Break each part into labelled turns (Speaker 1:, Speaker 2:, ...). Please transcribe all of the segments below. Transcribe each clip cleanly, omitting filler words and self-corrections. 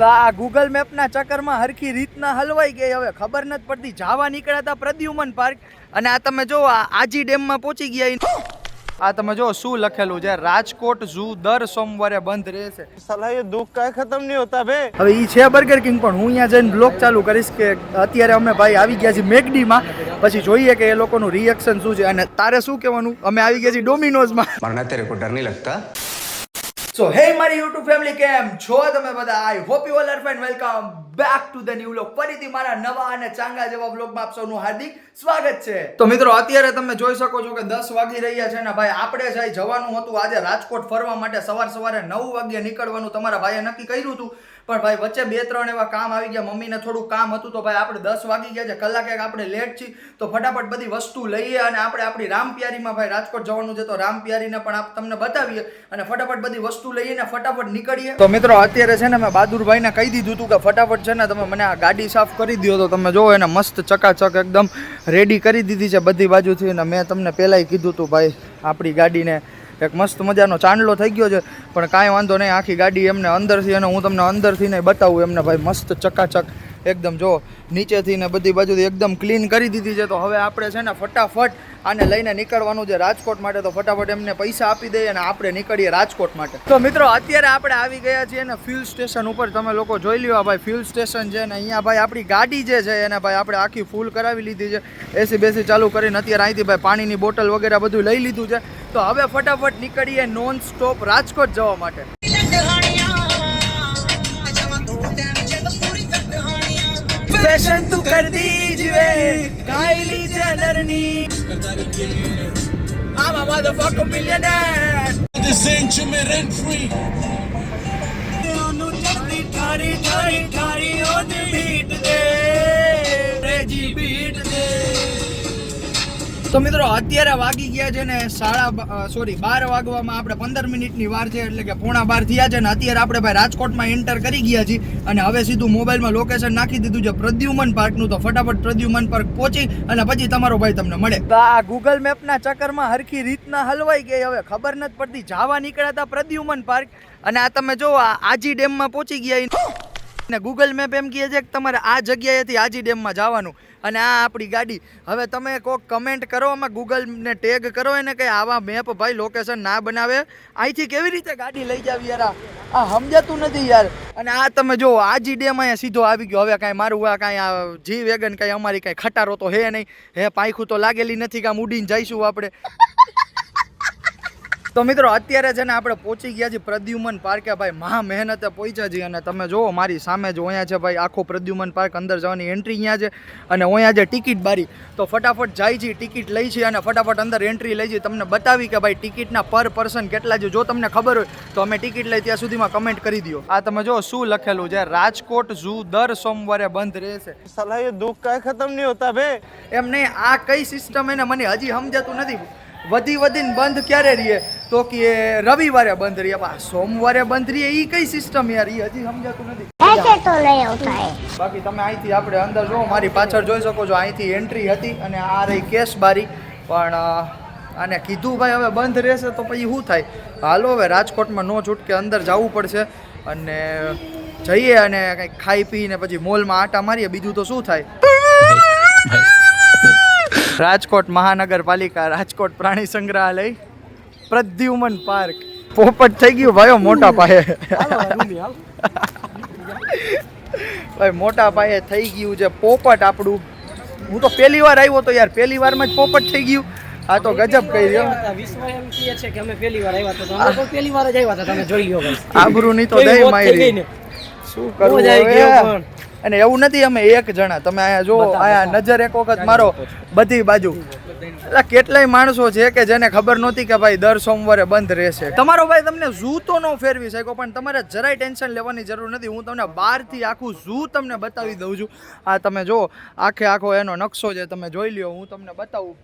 Speaker 1: આ ગૂગલ મેપના ચક્કરમાં હરખી રીતના હલવાઈ ગઈ. હવે ખબર નથી પડતી. જાવા નીકળ્યા હતા પ્રદ્યુમન પાર્ક અને આ તમે જો આજી ડેમમાં પહોંચી ગયા. આ તમે જો શું લખેલું છે, રાજકોટ ઝૂ દર સોમવારે બંધ રહેશે.
Speaker 2: સાલા ये दुख का खत्म नहीं होता बे.
Speaker 1: હવે ઈ છે બર્ગર કિંગ, પણ હું અહીંયા જઈને બ્લોગ ચાલુ કરીશ કે અત્યારે અમે ભાઈ આવી ગયા છીએ મેકડીમાં, પછી જોઈએ કે એ લોકોનું રિએક્શન શું છે. અને તારે શું કહેવાનું? અમે આવી ગયા છીએ ડોમિનોઝમાં.
Speaker 2: मरना तेरे को डर नहीं लगता?
Speaker 1: સો હે મારી યુટ્યુબ ફેમિલી, કેમ છો તમે બધા? I hope you all are fine. Welcome back to the new vlog. ફરીથી મારા નવા અને ચાંગા જેવા વ્લોગમાં આપ સૌનું હાર્દિક સ્વાગત છે. તો મિત્રો અત્યારે તમે જોઈ શકો છો કે 10 વાગી રહ્યા છે ને ભાઈ આપણે જઈ જવાનું હતું આજે રાજકોટ ફરવા માટે. સવારે 9 વાગ્યે નીકળવાનું તમારા ભાઈએ નક્કી કર્યું હતું, પણ ભાઈ વચ્ચે 2-3 એવા કામ આવી ગયા. મમ્મીને થોડું કામ હતું તો ભાઈ આપણે 10 વાગી ગયા છે, કલાક એક આપણે લેટ છીએ. તો ફટાફટ બધી વસ્તુ લઈએ અને આપણે આપણી રામપ્યારીમાં ભાઈ રાજકોટ જવાનું છે, તો રામપ્યારીને પણ તમને બતાવીએ અને ફટાફટ બધી વસ્તુ લઈને ફટાફટ નીકળીએ. તો મિત્રો અત્યારે છે ને મેં બહાદુરભાઈને કહી દીધું હતું કે ફટાફટ છે ને તમે મને આ ગાડી સાફ કરી દો. તો તમે જોવો એને મસ્ત ચકાચક એકદમ રેડી કરી દીધી છે બધી બાજુથી. અને મેં તમને પહેલાંય કીધું હતું ભાઈ આપણી ગાડીને એક મસ્ત મજાનો ચાંદલો થઈ ગયો છે, પણ કાંઈ વાંધો નહીં. આખી ગાડી એમને અંદરથી અને હું તમને અંદરથી નહીં બતાવું એમને ભાઈ મસ્ત ચકાચક એકદમ જો નીચેથી ને બધી બાજુથી એકદમ ક્લીન કરી દીધી છે. તો હવે આપણે છે ને ફટાફટ આને લઈને નીકળવાનું છે રાજકોટ માટે. તો ફટાફટ એમને પૈસા આપી દઈએ અને આપણે નીકળીએ રાજકોટ માટે. તો મિત્રો અત્યારે આપણે આવી ગયા છીએ ને ફ્યુલ સ્ટેશન ઉપર. તમે લોકો જોઈ લ્યો ભાઈ ફ્યુલ સ્ટેશન છે ને અહીંયા ભાઈ આપણી ગાડી જે છે એને ભાઈ આપણે આખી ફૂલ કરાવી લીધી છે. એસી બેસી ચાલુ કરીને અત્યારે અહીંથી ભાઈ પાણીની બોટલ વગેરે બધું લઈ લીધું છે. તો હવે ફટાફટ નીકળીએ નોન સ્ટોપ રાજકોટ જવા માટે. ફેશન તું કર દીજવે Kylie જેનરની I'm a motherfucking millionaire.
Speaker 3: This ain't you me rent free.
Speaker 1: onu jati thari thari thari on beat de reji beat de. તો મિત્રો અત્યારે વાગી ગયા છે ને 12 વાગવામાં આપણે 15 મિનિટની વાર છે, એટલે કે 11:45 થયા છે ને અત્યારે આપણે ભાઈ રાજકોટમાં એન્ટર કરી ગયા છીએ અને હવે સીધું મોબાઈલમાં લોકેશન નાખી દીધું છે પ્રદ્યુમન પાર્કનું. તો ફટાફટ પ્રદ્યુમન પાર્ક પહોંચી અને પછી તમારો ભાઈ તમને મળે. આ ગૂગલ મેપના ચક્કરમાં હરખી રીતના હલવાઈ ગઈ. હવે ખબર નથી પડતી. જાવા નીકળ્યા હતા પ્રદ્યુમન પાર્ક અને આ તમે જો આજી ડેમમાં પહોંચી ગયા ને ગૂગલ મેપ એમ કહે છે કે તમારે આ જગ્યાએથી આજી ડેમમાં જવાનું અને આ આપણી ગાડી. હવે તમે કોઈક કમેન્ટ કરો, આમાં ગૂગલને ટેગ કરો એને કે આવા મેપ ભાઈ લોકેશન ના બનાવે. અહીંથી કેવી રીતે ગાડી લઈ જાવી યાર, આ સમજાતું નથી યાર. અને આ તમે જો આજી ડેમ અહીંયા સીધો આવી ગયો. હવે કાંઈ મારું આ કાંઈ આ જી વેગન કાંઈ અમારી કાંઈ ખટારો તો હે નહીં, હે પાયખું તો લાગેલી નથી કે આમ ઉડીને જઈશું આપણે. તો મિત્રો અત્યારે છે ને આપણે પહોંચી ગયા છીએ પ્રદ્યુમન પાર્કે. ભાઈ મહા મહેનતે પહોંચ્યા છીએ અને તમે જુઓ મારી સામે જો અહીંયા છે ભાઈ આખો પ્રદ્યુમન પાર્ક. અંદર જવાની એન્ટ્રી અહીંયા છે અને અહીંયા છે ટિકિટ બારી. તો ફટાફટ જાય છે, ટિકિટ લઈ છે અને ફટાફટ અંદર એન્ટ્રી લઈ છે. તમને બતાવી કે ભાઈ ટિકિટના પર પર્સન કેટલા છે. જો તમને ખબર હોય તો અમે ટિકિટ લઈ ત્યાં સુધીમાં કમેન્ટ કરી દો. આ તમે જો શું લખેલું છે, રાજકોટ ઝૂ દર સોમવારે બંધ રહેશે.
Speaker 2: साला ये दुख का खत्म नहीं होता बे.
Speaker 1: એમ નહીં, આ કઈ સિસ્ટમ એને મને હજી સમજાતું નથી. વધીને બંધ ક્યારે રહીએ તો કે રવિવારે બંધ રહીએ, સોમવારે બંધ રહીએ. એ કઈ સિસ્ટમ યાર, એ હજી સમજાતું નથી. બાકી તમે અહીંથી આપણે અંદર જો મારી પાછળ જોઈ શકો છો, અહીંથી એન્ટ્રી હતી અને આ રહી કેશ બારી. પણ આને કીધું ભાઈ હવે બંધ રહેશે તો પછી શું થાય. હાલો હવે રાજકોટમાં નો છૂટકે અંદર જવું પડશે અને જઈએ અને કંઈક ખાઈ પીને પછી મોલમાં આટા મારીએ. બીજું તો શું થાય. રાજકોટ મહાનગરપાલિકા, રાજકોટ પ્રાણી સંગ્રહાલય, પ્રદ્યુમન પાર્ક. પોપટ થઈ ગયું ભાઈઓ મોટા પાયે. ભાઈ મોટા પાયે થઈ ગયું છે પોપટ આપણું. હું તો પહેલી વાર આવ્યો તો યાર, પહેલી વારમાં જ પોપટ થઈ ગયું. આ તો ગજબ કહી રહ્યો.
Speaker 4: વિશ્વ એમ કહે છે કે અમે પહેલી વાર આવ્યા હતા, અમે તો પહેલી વાર જ આવ્યા હતા. તમે જોઈ લ્યો ભાઈ,
Speaker 1: આબરૂ ની તો દઈ મારી. શું કરવું અને એવું નથી અમે એક જણા. તમે અહીંયા જો અહીંયા નજર એક વખત મારો બધી બાજુ. એટલે કેટલાય માણસો છે કે જેને ખબર નહોતી કે ભાઈ દર સોમવારે બંધ રહેશે. તમારો ભાઈ તમને ઝૂ તો ન ફેરવી શક્યો, પણ તમારે જરાય ટેન્શન લેવાની જરૂર નથી. હું તમને બહારથી આખું ઝૂ તમને બતાવી દઉં છું. આ તમે જો આખો એનો નકશો છે, તમે જોઈ લ્યો. હું તમને બતાવું.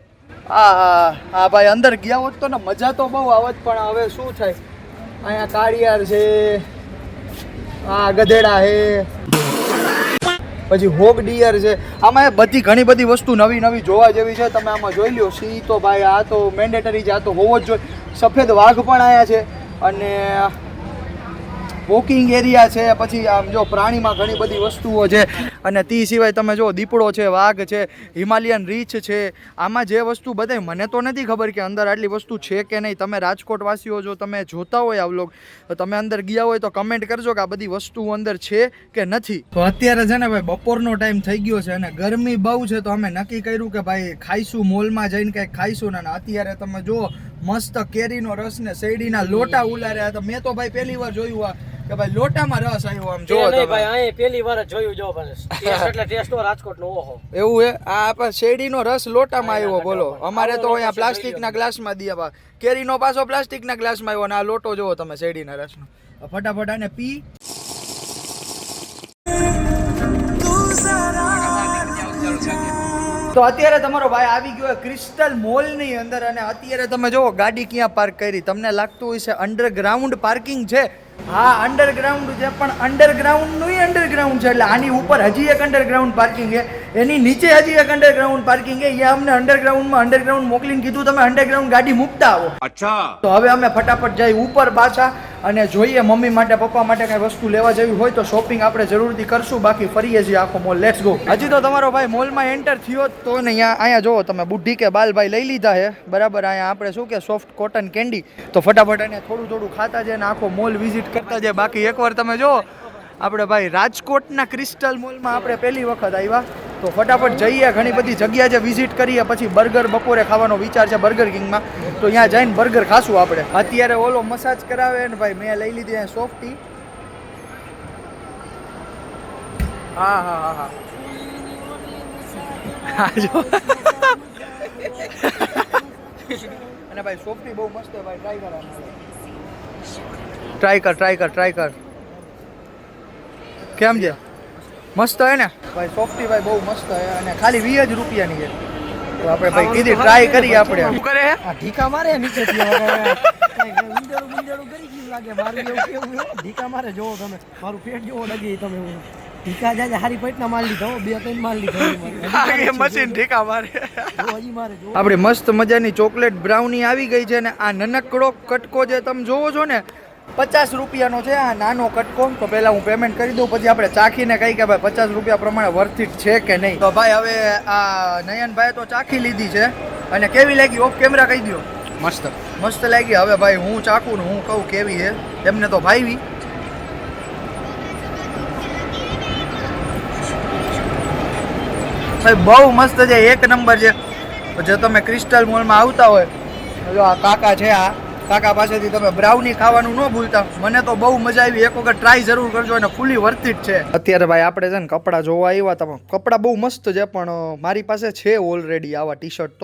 Speaker 1: હા ભાઈ અંદર ગયા હોત તો ને મજા તો બહુ આવત, પણ હવે શું થાય. અહીંયા કાળિયાર છે, આ ગધેડા છે, પછી હોગ ડિયર છે. આમાં બધી ઘણી બધી વસ્તુ નવી જોવા જેવી છે. તમે આમાં જોઈ લ્યો. સી તો ભાઈ આ તો મેન્ડેટરી છે, આ તો હોવો જ જોઈએ. સફેદ વાઘ પણ આયા છે અને વોકિંગ એરિયા છે, પછી આમ જો પ્રાણીમાં ઘણી બધી વસ્તુઓ છે, અને તે સિવાય તમે જો દીપડો છે, વાઘ છે, હિમાલયન રીચ છે. આમાં જે વસ્તુ બતાવી મને તો નથી ખબર કે અંદર આટલી વસ્તુ છે કે નહીં. તમે રાજકોટ વાસીઓ જો તમે જોતા હોય આ વ્લોગ, તો તમે અંદર ગયા હોય તો કમેન્ટ કરજો કે આ બધી વસ્તુઓ અંદર છે કે નથી. તો અત્યારે છે ને ભાઈ બપોરનો ટાઈમ થઈ ગયો છે અને ગરમી બહુ છે, તો અમે નક્કી કર્યું કે ભાઈ ખાઈશું, મોલમાં જઈને કંઈક ખાઈશું ને. અત્યારે તમે જો મસ્ત કેરીનો રસ ને શેરડીના લોટા ઉલાર્યા. તો મેં તો ભાઈ પહેલી વાર જોયું આ કે ભાઈ લોટામાં રસ આવ્યો. આમ જો
Speaker 4: નહીં ભાઈ, અહીં પહેલી વાર જ જોયું. જો ટેસ્ટ એટલે ટેસ્ટ રાજકોટનો. ઓહો,
Speaker 1: એવું હે. આ આપણે શેરડીનો રસ લોટામાં આવ્યો. બોલો, અમારે તો અહીંયા પ્લાસ્ટિકના ગ્લાસમાં દીયા. કેરીનો પાછો પ્લાસ્ટિકના ગ્લાસમાં આવ્યો, અને આ લોટો જોવો તમે શેરડીના રસનો. ફટાફટ આને પી. તો અત્યારે તમારો ભાઈ આવી ગયો ક્રિસ્ટલ મોલ ની અંદર, અને અત્યારે તમે જોવો ગાડી ક્યાં પાર્ક કરી. તમને લાગતું હોય છે અંડરગ્રાઉન્ડ પાર્કિંગ છે. હા, અંડરગ્રાઉન્ડ છે, પણ અંડરગ્રાઉન્ડ નું અંડરગ્રાઉન્ડ છે. એટલે આની ઉપર હજી એક અંડરગ્રાઉન્ડ પાર્કિંગ છે, એની નીચે હજી એક અંડરગ્રાઉન્ડ પાર્કિંગ છે. અહીંયા અમને અંડરગ્રાઉન્ડ મોકલીને કીધું તમે અંડરગ્રાઉન્ડ ગાડી મૂકતા આવો. અચ્છા. તો હવે અમે ફટાફટ જઈ ઉપર પાછા અને જોઈએ મમ્મી માટે પપ્પા માટે કઈ વસ્તુ લેવા જેવી હોય તો શોપિંગ આપણે જરૂરથી કરશું. બાકી ફરીએ છીએ આખો મોલ. Let's go. હજી તો તમારો ભાઈ મોલમાં એન્ટર થયો તો ને અહીંયા જોવો તમે બુઢ્ઢી કે બાલભાઈ લઈ લીધા છે બરાબર. અહીંયા આપણે શું કે સોફ્ટ કોટન કેન્ડી. તો ફટાફટ એને થોડું ખાતા જાય ને આખો મોલ વિઝિટ કરતા જાય. બાકી એકવાર તમે જો આપણે ભાઈ રાજકોટના ક્રિસ્ટલ મોલમાં આપણે પહેલી વખત આવ્યા, તો ફટાફટ જઈએ. ઘણી બધી જગ્યા છે વિઝિટ કરીએ. પછી બર્ગર બપોરે ખાવાનો વિચાર છે બર્ગર કિંગમાં, તો ત્યાં જઈને બર્ગર ખાશું આપણે. અત્યારે ઓલો મસાજ કરાવે ને ભાઈ, મેં લઈ લીધી અહીંયા સોફ્ટી. હા હા હા હા જો અને ભાઈ સોફ્ટી બહુ મસ્ત છે ભાઈ. ટ્રાય કર. કેમ છે? મસ્ત હે ને ભાઈ સોફ્ટી ભાઈ, બહુ મસ્ત હે. અને ખાલી 20 રૂપિયાની છે. તો આપણે ભાઈ કીધી ટ્રાય કરીએ આપણે. શું કરે હે?
Speaker 4: આ ઢીકા મારે નીચેથી. ઉંદેડું કરી ગયું લાગે મારું. એવું કેવું ઢીકા મારે. જોવો તમે મારું પેટ જોવો ડગી તમે. ઢીકા જાય હારી પેટના માર લીધો, 2-3 માર લીધો.
Speaker 1: મશીન ઢીકા મારે.
Speaker 4: હજી મારે જો
Speaker 1: આપણે મસ્ત મજાની ચોકલેટ બ્રાઉની આવી ગઈ છે, ને આ નનકડો કટકો જે તમે જોવો છો ને 50 રૂપિયાનો છે આ નાનો કટકો. તો પહેલા હું પેમેન્ટ કરી દઉં, પછી આપણે ચાખીને કહી કે ભાઈ 50 રૂપિયા પ્રમાણે વર્થ ઇટ છે કે નહીં. તો ભાઈ હવે આ નયનભાઈ તો ચાખી લીધી છે, અને કેવી લાગી ઓફ કેમેરા કહી દો. મસ્ત લાગી. હવે ભાઈ હું ચાખું ને હું કહું કેવી છે. એમને તો ભાઈવી. ભાઈ બહુ મસ્ત છે, એક નંબર છે. જો તમે ક્રિસ્ટલ મોલમાં આવતા હોય, જો આ કાકા છે, આ કાકા પાસેથી તમે બ્રાઉની ખાવાનું ન ભૂલતા. મને તો બહુ મજા આવી. એક વખત ટ્રાય જરૂર કરજો, અને ફૂલી વર્થ ઇટ છે. અત્યારે ભાઈ આપણે છે ને કપડાં જોવા આવ્યા. તમે કપડાં બહુ મસ્ત છે, પણ મારી પાસે છે ઓલરેડી આવા ટી શર્ટ,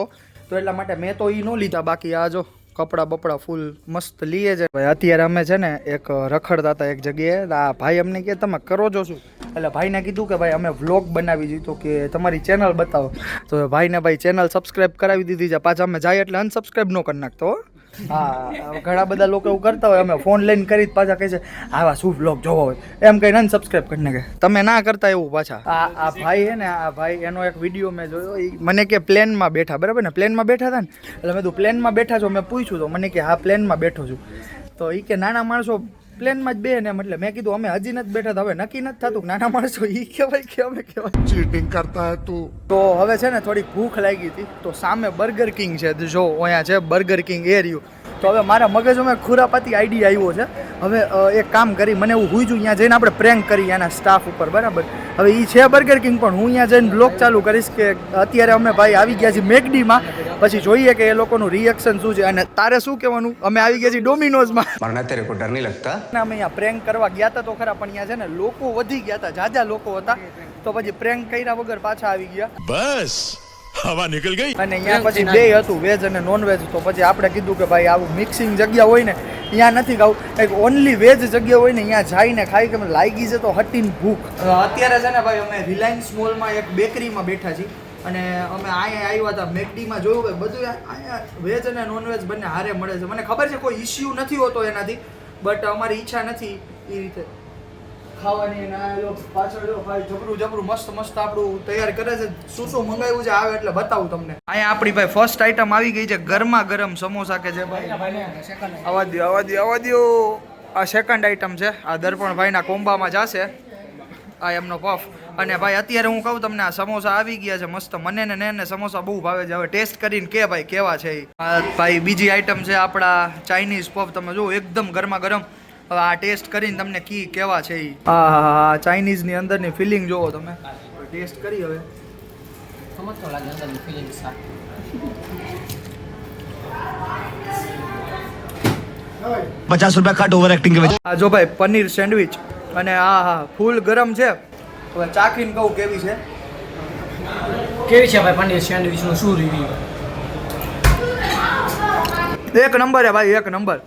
Speaker 1: તો એટલા માટે મેં તો એ ન લીધા. બાકી આ જો કપડાં બપડા ફૂલ મસ્ત લીએ છે ભાઈ. અત્યારે અમે છે ને એક રખડતા હતા એક જગ્યાએ. આ ભાઈ અમને કહે તમે કરો છો શું? એટલે ભાઈને કીધું કે ભાઈ અમે વ્લોગ બનાવી દીધો, કે તમારી ચેનલ બતાવો. તો ભાઈને ભાઈ ચેનલ સબસ્ક્રાઈબ કરાવી દીધી છે. પાછા અમે જાય એટલે અનસબસ્ક્રાઈબ ન કરી નાખતો. હા, ઘણા બધા લોકો એવું કરતા હોય, અમે ફોન લઈને કરી પાછા કહે છે આવા શું વ્લોગ જોવો હોય એમ કહીને અનસબસ્ક્રાઈબ કરી નાખે. તમે ના કરતા એવું પાછા. આ ભાઈ હે ને, આ ભાઈ એનો એક વિડીયો મેં જોયો. એ મને કે પ્લેનમાં બેઠા, બરાબર ને, પ્લેનમાં બેઠા હતા ને. એટલે મેં તું પ્લેનમાં બેઠા છો? મેં પૂછ્યું તો મને કે હા પ્લેનમાં બેઠો છું. તો એ કે નાના માણસો પ્લેનમાં જ બે ને, એટલે મેં કીધું અમે હજી નથી બેઠા. તો હવે નક્કી નથી થતું નાના માણસો ઈ કહેવાય કે અમે કહેવાય.
Speaker 3: चीटिंग करता है तू.
Speaker 1: તો હવે છે ને થોડીક ભૂખ લાગી હતી, તો સામે બર્ગર કિંગ છે. જો અહીંયા છે બર્ગર કિંગ એરિયો. તો હવે મારા મગજમાં ખુરાપાતી આઈડિયા આવ્યો છે. હવે એક કામ કરી, મને એવું હુઈ છું ત્યાં જઈને આપણે પ્રેન્ક કરી એના સ્ટાફ ઉપર, બરાબર. હવે એ છે બર્ગર કિંગ, પણ હું અહીંયા જઈને બ્લોગ ચાલુ કરીશ કે અત્યારે અમે ભાઈ આવી ગયા છીએ મેકડીમાં. પછી જોઈએ કે એ લોકોનું રિએક્શન શું છે. અને તારે શું કહેવાનું? અમે આવી ગયા છીએ ડોમિનોઝમાં.
Speaker 2: मरना तेरे को डर नहीं लगता?
Speaker 1: અમે અહીંયા પ્રેન્ક કરવા ગયા હતા તો ખરા, પણ અહીંયા છે ને લોકો વધી ગયા હતા, જાજા લોકો હતા. તો પછી પ્રેન્ક કર્યા વગર પાછા આવી ગયા.
Speaker 3: बस हवा निकल गई.
Speaker 1: અને અહીંયા પછી બે હતું, વેજ અને નોન વેજ. તો પછી આપણે કીધું કે ભાઈ આવું મિક્સિંગ જગ્યા હોય ને અહીંયા નથી ખાવું, કંઈક ઓનલી વેજ જગ્યા હોય ને અહીંયા જઈને ખાઈ કે લાગી છે તો હટીને ભૂખ. અત્યારે છે ને ભાઈ અમે રિલાયન્સ મોલમાં એક બેકરીમાં બેઠા છીએ, અને અમે અહીંયા આવ્યા હતા મેકડીમાં. જોયું કે બધું અહીંયા વેજ અને નોનવેજ બંને હારે મળે છે. મને ખબર છે કોઈ ઇસ્યુ નથી હોતો એનાથી, બટ અમારી ઈચ્છા નથી એ રીતે ખાવાની. ના પાછળ જો ભાઈ જબરું મસ્ત આપણું તૈયાર કરે છે. શું મંગાવ્યું છે આવે એટલે બતાવું તમને. અહીંયા આપણી ભાઈ ફર્સ્ટ આઈટમ આવી ગઈ છે, ગરમા ગરમ સમોસા કે છે ભાઈ. આવા દો આ સેકન્ડ આઈટમ છે, આ દર્પણભાઈના કોમ્બામાં જશે આ એમનો પફ. અને ભાઈ અત્યારે હું કહું તમને આ સમોસા આવી ગયા છે મસ્ત. મને ને સમોસા બહુ ભાવે છે. હવે ટેસ્ટ કરીને કે ભાઈ કેવા છે ઈ. આ ભાઈ બીજી આઈટમ છે આપણા ચાઇનીઝ પફ. તમે જુઓ એકદમ ગરમા ગરમ. હવે આ ટેસ્ટ કરીને તમને કેવા છે ઈ. હા ચાઇનીઝની અંદરની ફિલિંગ જુઓ તમે. ટેસ્ટ કરી હવે.
Speaker 4: સમજતો લાગે અંદરની ફિલિંગ સારી.
Speaker 5: ₹50 कट ओवर एक्टिंग के वजह
Speaker 1: આ જો ભાઈ પનીર સેન્ડવિચ અને હા ફૂલ ગરમ છે. હવે ચાખીને કહું કેવી છે.
Speaker 4: કેવી છે ભાઈ પનીર સેન્ડવિચનું શું રિવ્યુ?
Speaker 1: એક નંબર હે ભાઈ, એક નંબર.